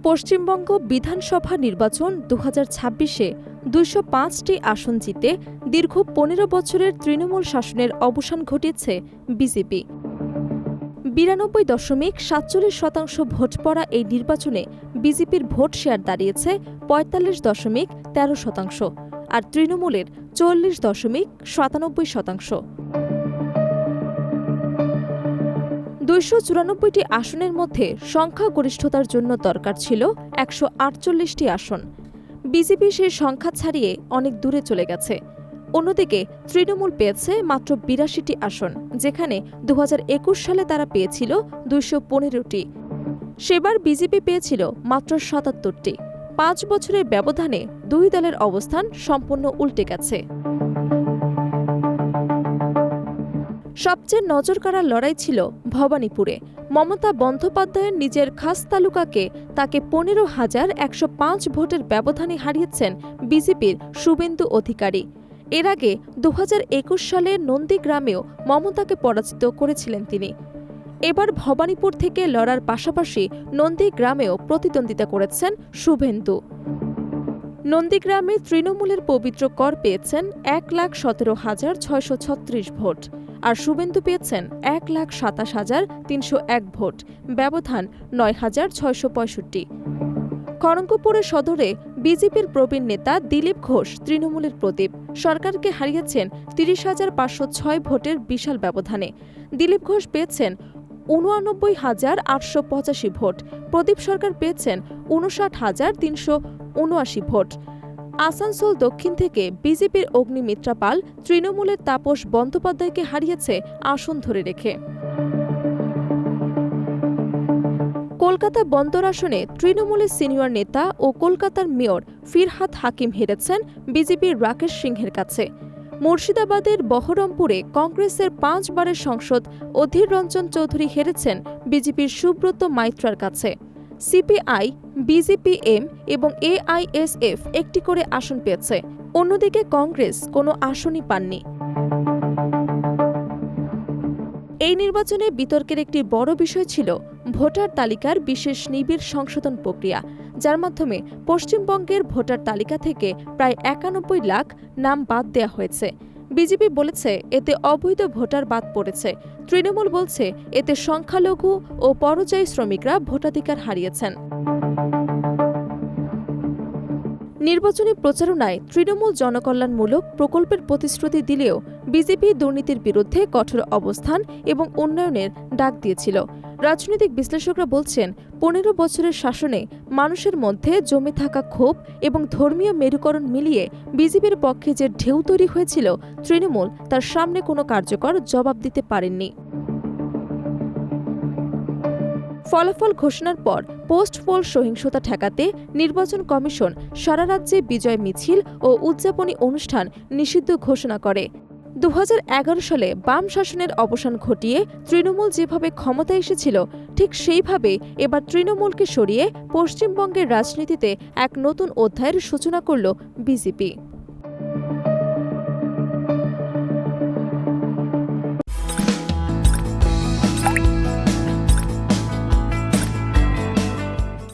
পশ্চিমবঙ্গ বিধানসভা নির্বাচন ২০২৬-এ ২০৫টি আসন জিতে দীর্ঘ ১৫ বছরের তৃণমূল শাসনের অবসান ঘটিয়েছে বিজেপি। ৯২.৪৭% ভোট পড়া এই নির্বাচনে বিজেপির ভোট শেয়ার দাঁড়িয়েছে ৪৫.১৩%, আর তৃণমূলের ৪০.৯৭%। ২৯৪টি আসনের মধ্যে সংখ্যাগরিষ্ঠতার জন্য দরকার ছিল ১৪৮টি আসন। বিজেপি সেই সংখ্যা ছাড়িয়ে অনেক দূরে চলে গেছে। অন্যদিকে তৃণমূল পেয়েছে মাত্র ৮২টি আসন, যেখানে ২০২১ সালে তারা পেয়েছিল ২১৫টি। সেবার বিজেপি পেয়েছিল মাত্র ৭৭টি। ৫ বছরের ব্যবধানে দুই দলের অবস্থান সম্পূর্ণ উল্টে গেছে। সবচেয়ে নজরকাড়া লড়াই ছিল ভবানীপুরে। মমতা বন্দ্যোপাধ্যায়ের নিজের খাস তালুকাকে তাকে ১৫,১০৫ ভোটের ব্যবধানে হারিয়েছেন বিজেপির শুভেন্দু অধিকারী। এর আগে ২০২১ সালে নন্দীগ্রামেও মমতাকে পরাজিত করেছিলেন তিনি। এবার ভবানীপুর থেকে লড়ার পাশাপাশি নন্দীগ্রামেও প্রতিদ্বন্দ্বিতা করেছেন শুভেন্দু। নন্দীগ্রামে তৃণমূলের পবিত্র কর পেয়েছেন ১,১৭,৬৩৬ ভোট, আর শুভেন্দু পেয়েছেন ১,২৭,৩০১ ভোট, ব্যবধান ৯,৬৬৫। খড়গপুরের সদরে বিজেপির প্রবীণ নেতা দিলীপ ঘোষ তৃণমূলের প্রদীপ সরকারকে হারিয়েছেন ৩০,৫০৬ ভোটের বিশাল ব্যবধানে। দিলীপ ঘোষ পেয়েছেন ৮৯,৮৮৫ ভোট, প্রদীপ সরকার পেয়েছেন ৫৯,৩৭৯ ভোট। আসানসোল দক্ষিণ থেকে বিজেপির অগ্নিমিত্রা পাল তৃণমূলের তাপস বন্দ্যোপাধ্যায়কে হারিয়েছে আসন ধরে রেখে। কলকাতা বন্দর আসনে তৃণমূলের সিনিয়র নেতা ও কলকাতার মেয়র ফিরহাদ হাকিম হেরেছেন বিজেপির রাকেশ সিংহের কাছে। মুর্শিদাবাদের বহরমপুরে কংগ্রেসের ৫ বারের সাংসদ অধীর রঞ্জন চৌধুরী হেরেছেন বিজেপির সুব্রত মাইত্রার কাছে। সিপিআই, বিজেপি-এম এবং এআইএসএফ একটি করে আসন পেয়েছে। অন্যদিকে কংগ্রেস কোনো আসনই পাননি। এই নির্বাচনে বিতর্কের একটি বড় বিষয় ছিল ভোটার তালিকার বিশেষ নিবিড় সংশোধন প্রক্রিয়া, যার মাধ্যমে পশ্চিমবঙ্গের ভোটার তালিকা থেকে প্রায় ৯১ লাখ নাম বাদ দেওয়া হয়েছে। বিজেপি বলেছে এতে অবৈধ ভোটার বাদ পড়েছে। তৃণমূল বলছে এতে সংখ্যালঘু ও পরিযায়ী শ্রমিকরা ভোটাধিকার হারিয়েছেন। নির্বাচনী প্রচারণায় তৃণমূল জনকল্যাণমূলক প্রকল্পের প্রতিশ্রুতি দিলেও বিজেপি দুর্নীতির বিরুদ্ধে কঠোর অবস্থান এবং উন্নয়নের ডাক দিয়েছিল। রাজনৈতিক বিশ্লেষকরা বলছেন ১৫ বছরের শাসনে মানুষের মধ্যে জমে থাকা ক্ষোভ এবং ধর্মীয় মেরুকরণ মিলিয়ে বিজেপির পক্ষে যে ঢেউ তৈরি হয়েছিল, তৃণমূল তার সামনে কোনো কার্যকর জবাব দিতে পারেননি। ফলাফল ঘোষণার পর পোস্ট পোল সহিংসতা ঠেকাতে নির্বাচন কমিশন সারা রাজ্যে বিজয় মিছিল ও উদযাপনী অনুষ্ঠান নিষিদ্ধ ঘোষণা করে। ২০১১ সালে বাম শাসনের অবসান ঘটিয়ে তৃণমূল যেভাবে ক্ষমতায় এসেছিল, ঠিক সেইভাবে এবার তৃণমূলকে সরিয়ে পশ্চিমবঙ্গের রাজনীতিতে এক নতুন অধ্যায়ের সূচনা করল বিজেপি।